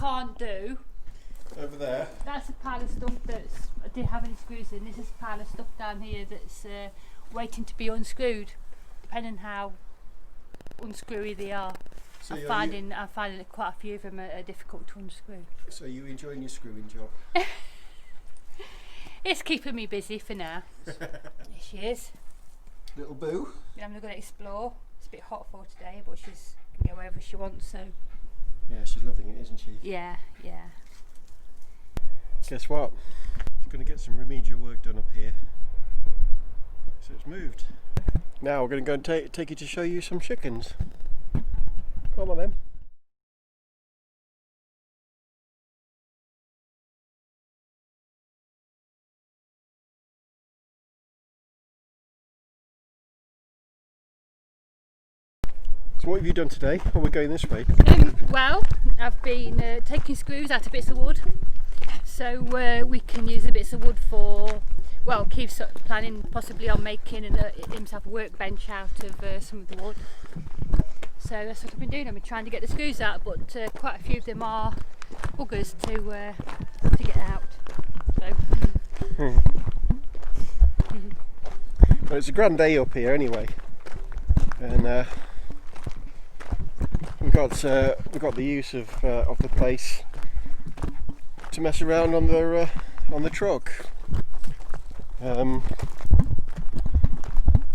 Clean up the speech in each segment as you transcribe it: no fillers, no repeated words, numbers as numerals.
can't do. Over there. That's a pile of stuff that's, I didn't have any screws in. This is a pile of stuff down here that's waiting to be unscrewed, depending how unscrewy they are. So I'm finding that quite a few of them are difficult to unscrew. So you enjoying your screwing job? It's keeping me busy for now. There she is. Little Boo. Yeah, I'm going to explore. It's a bit hot for today, but she's can go wherever she wants. So. Yeah, she's loving it, isn't she? Yeah, yeah. Guess what? It's going to get some remedial work done up here. So it's moved. Now we're going to go and take you to show you some chickens. Come on then. So what have you done today? Oh, we're going this way. Well, I've been taking screws out of bits of wood, so we can use the bits of wood for, well, Keith's planning possibly on making himself a workbench out of some of the wood. So that's what I've been doing. I've been trying to get the screws out, but quite a few of them are buggers to get out. So. Well, it's a grand day up here anyway, and we've got the use of the place to mess around on the truck.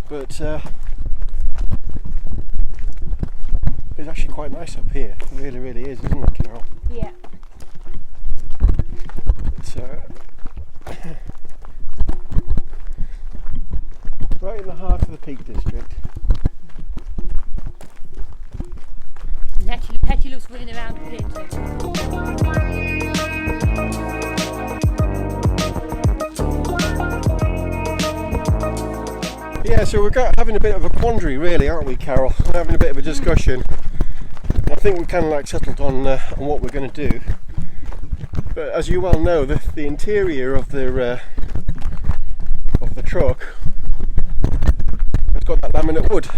But it's actually quite nice up here. It really, really is, isn't it, Carol? Yeah. It's right in the heart of the Peak District. Hetty looks running around here too. Yeah, so we're having a bit of a quandary really, aren't we, Carol? We're having a bit of a discussion. I think we kind of like settled on what we're going to do. But as you well know, the interior of the truck has got that laminate wood.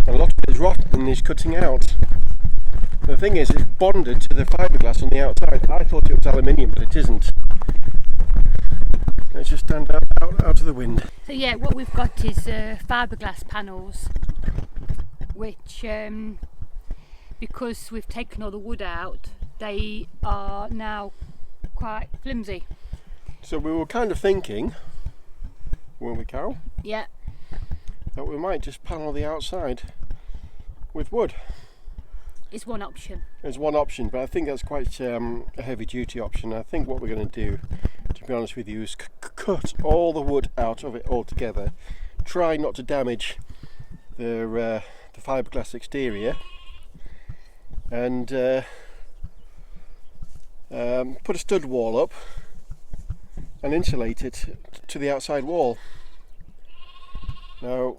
And a lot of it is rotten and is cutting out. The thing is, it's bonded to the fiberglass on the outside. I thought it was aluminium, but it isn't. Let's just stand out of the wind. So yeah, what we've got is fiberglass panels, which because we've taken all the wood out, they are now quite flimsy. So we were kind of thinking, weren't we, Carol? Yeah. That we might just panel the outside with wood. It's one option. It's one option, but I think that's quite a heavy duty option. I think what we're going to do, to be honest with you, is cut all the wood out of it altogether. Try not to damage the fiberglass exterior, and put a stud wall up and insulate it to the outside wall. Now,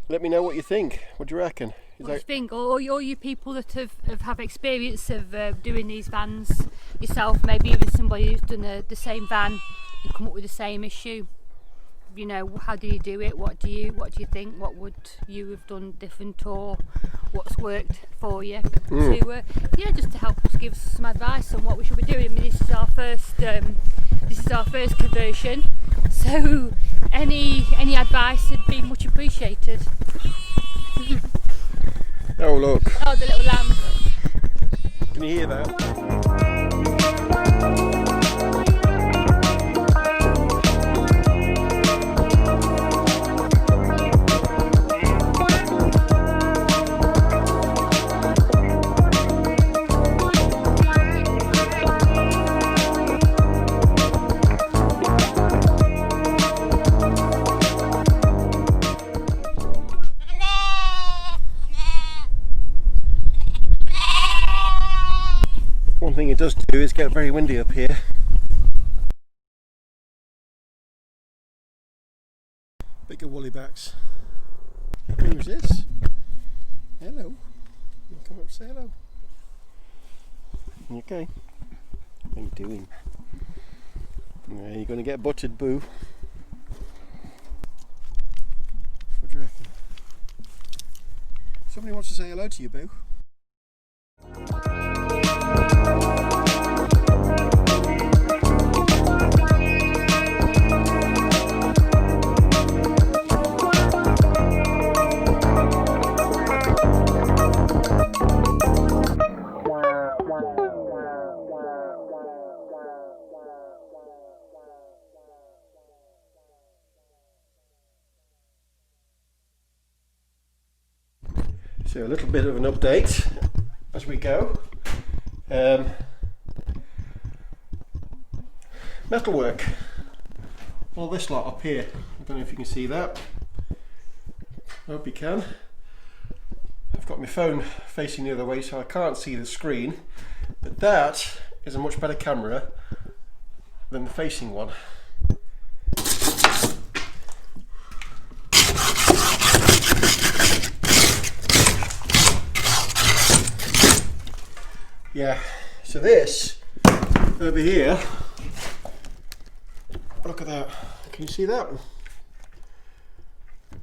let me know what you think. What do you reckon? What do you think? All you people that have experience of doing these vans yourself, maybe even somebody who's done the same van and come up with the same issue. You know, how do you do it? What do you think? What would you have done different, or what's worked for you? To just to help us, give us some advice on what we should be doing. I mean, this is our first conversion, so any advice would be much appreciated. Oh look! Oh, the little lamb! Can you hear that? One thing it does do is get very windy up here. Bigger woolly-backs. Who's this? Hello. You come up and say hello. You okay? What are you doing? Yeah, you're going to get buttered, Boo. What do you reckon? Somebody wants to say hello to you, Boo. So a little bit of an update as we go. Metalwork. All this lot up here. I don't know if you can see that. I hope you can. I've got my phone facing the other way so I can't see the screen, but that is a much better camera than the facing one. Yeah, so this over here, look at that, can you see that?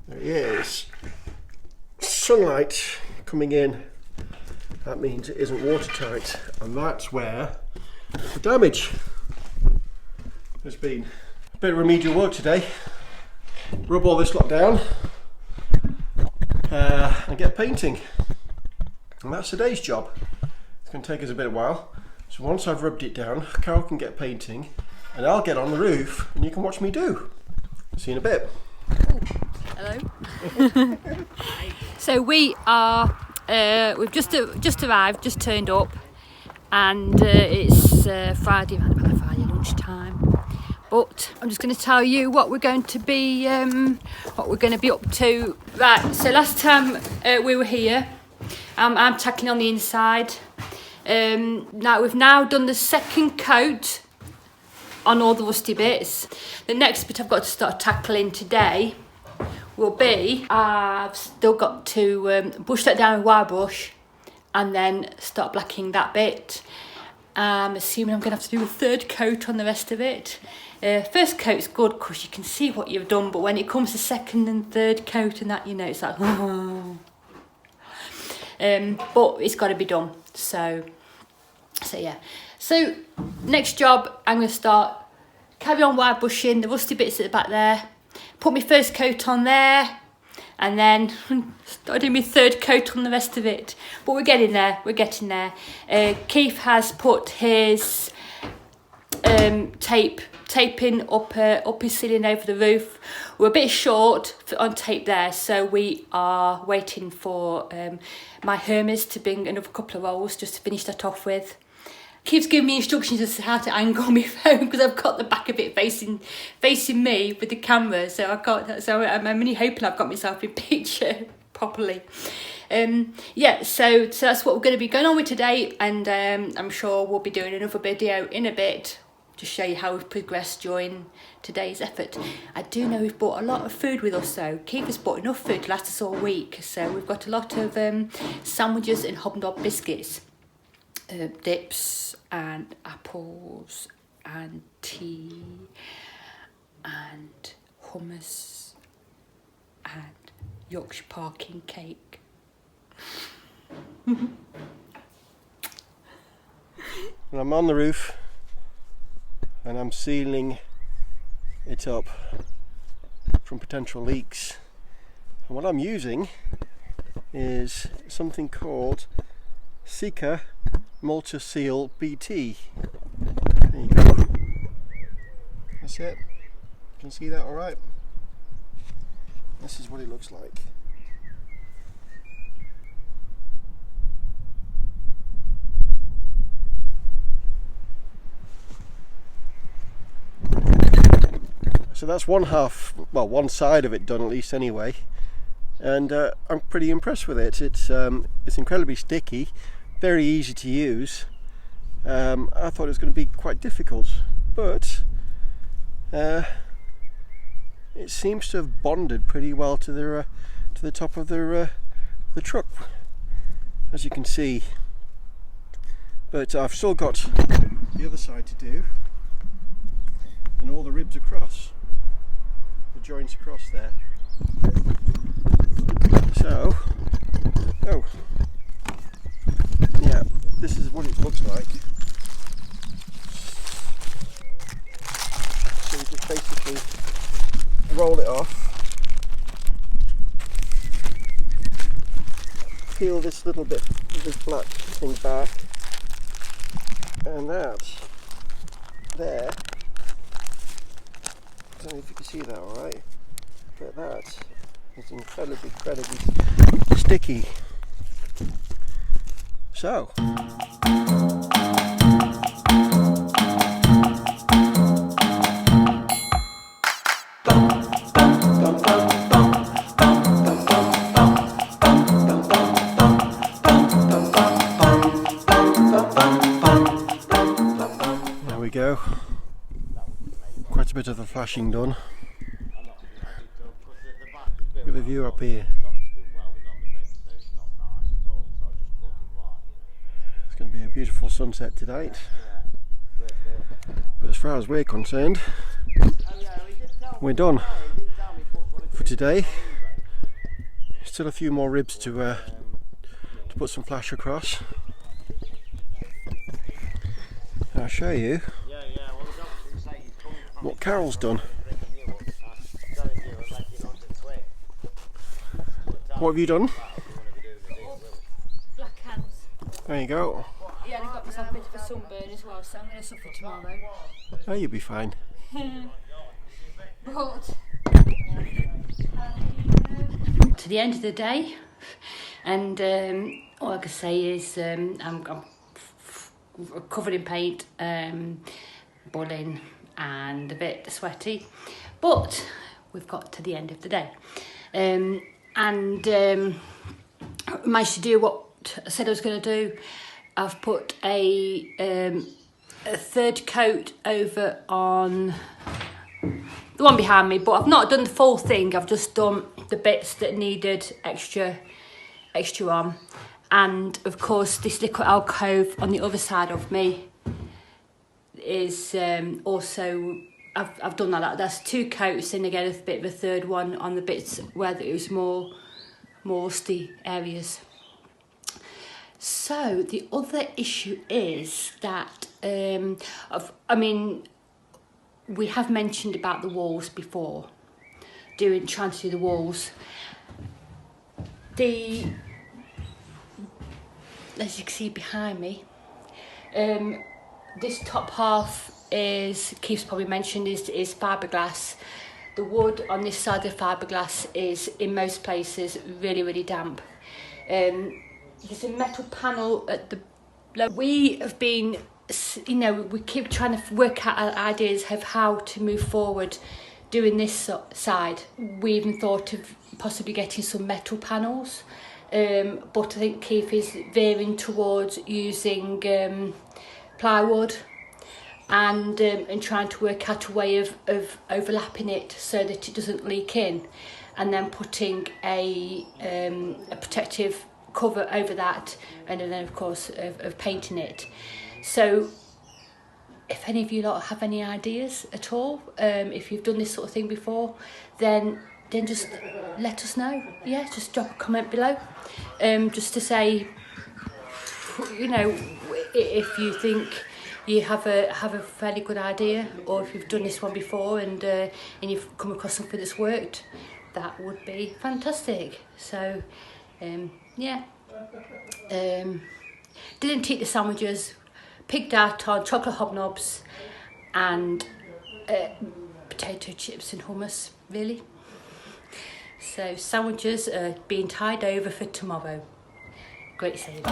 There it is. Sunlight coming in, that means it isn't watertight, and that's where the damage has been. A bit of remedial work today. Rub all this lot down and get painting, and that's today's job. It's going to take us a bit of a while, so once I've rubbed it down, Carol can get painting and I'll get on the roof and you can watch me do. See you in a bit. Oh, hello. So we are, we've just arrived, just turned up, and it's Friday lunchtime. But I'm just going to tell you what we're going to be up to. Right. So last time we were here, I'm tacking on the inside. Now we've now done the second coat on all the rusty bits. The next bit I've got to start tackling today will be, I've still got to brush that down with wire brush and then start blacking that bit. I'm assuming I'm going to have to do a third coat on the rest of it. First coat's good because you can see what you've done, but when it comes to second and third coat and that, you know, it's like, oh. But it's got to be done. So yeah. So next job, I'm going to carry on wire brushing the rusty bits at the back there, put my first coat on there, and then start doing my third coat on the rest of it. But we're getting there. We're getting there. Keith has put his taping up his ceiling over the roof. We're a bit short on tape there, so we are waiting for my Hermes to bring another couple of rolls just to finish that off with. Keeps giving me instructions as to how to angle my phone because I've got the back of it facing me with the camera, so I can't. So I'm only hoping I've got myself in picture properly. Yeah, so that's what we're going to be going on with today, and I'm sure we'll be doing another video in a bit to show you how we've progressed during today's effort. I do know we've brought a lot of food with us, so Keith has brought enough food to last us all week. So we've got a lot of sandwiches and hobnob biscuits, dips and apples and tea and hummus and Yorkshire Parking cake. And I'm on the roof and I'm sealing it up from potential leaks, and what I'm using is something called Sika Multi-Seal BT. There you go. That's it. You can see that all right? This is what it looks like. So that's one side of it done, at least anyway, and I'm pretty impressed with it. It's incredibly sticky, very easy to use. I thought it was going to be quite difficult, but it seems to have bonded pretty well to the top of the truck, as you can see. But I've still got the other side to do, and all the ribs across, the joints across there. So, yeah, this is what it looks like. So you just basically roll it off, peel this little bit of this black thing back, And that there, I don't know if you can see that alright, but that is incredibly sticky. So there we go. Quite a bit of the flashing done. Look at the view up here. It's going to be a beautiful sunset tonight. But as far as we're concerned, we're done for today. Still a few more ribs to put some flash across. I'll show you what Carol's done. What have you done? Black hands. There you go. Yeah, I got myself a bit of a sunburn as well, so I'm going to suffer tomorrow. Oh, you'll be fine. But to the end of the day, and all I can say is I'm covered in paint, boiling and a bit sweaty, but we've got to the end of the day, and managed to do what I said I was going to do. I've put a third coat over on the one behind me, but I've not done the full thing. I've just done the bits that needed extra on, and of course this little alcove on the other side of me is also I've done that. That's two coats, and again a bit of a third one on the bits where it was more rusty areas. So the other issue is that we have mentioned about the walls before, trying to do the walls. As you can see behind me, this top half Keith's probably mentioned, is fiberglass. The wood on this side of fiberglass is in most places really damp. There's a metal panel at the we have been, we keep trying to work out ideas of how to move forward doing this side. We even thought of possibly getting some metal panels, but I think Keith is veering towards using plywood and trying to work out a way of overlapping it so that it doesn't leak in, and then putting a protective cover over that, and then of course of painting it. So if any of you lot have any ideas at all, if you've done this sort of thing before, then just let us know. Yeah, just drop a comment below, just to say, if you think you have a fairly good idea, or if you've done this one before and you've come across something that's worked, that would be fantastic. So yeah, didn't eat the sandwiches, pigged out on chocolate hobnobs and potato chips and hummus, really. So sandwiches are being tied over for tomorrow. Great saving.